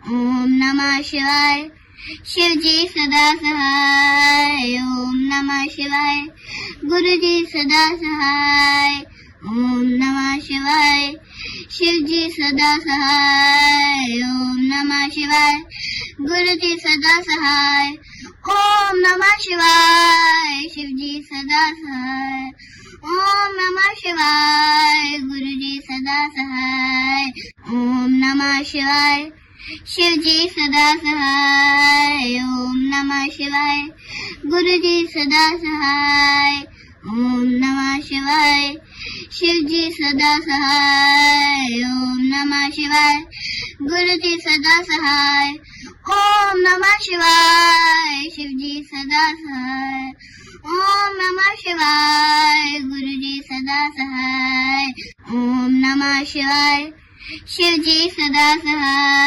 ओम नमः शिवाय. शिवजी सदा सहाय. ओम नमः शिवाय. गुरुजी सदा सहाय. ओम नमः शिवाय. शिवजी सदा सहाय. ओम नमः शिवाय. गुरुजी सदा सहाय. ओम नमः शिवाय. शिवजी सदा सहाय. ओम नमः शिवाय. गुरुजी सदा सहाय. ओम नमः शिवाय. शिवजी सदा सहाय. ओम नमः शिवाय. गुरुजी सदा सहाय. ओम नमः शिवाय. शिवजी सदा सहाय. ओम नमः शिवाय. गुरुजी सदा सहाय. ओम नमः शिवाय. शिवजी सदा सहाय. ओम नमः शिवाय. गुरुजी सदा सहाय. ओम नमः शिवाय. शिवजी सदा सहाय.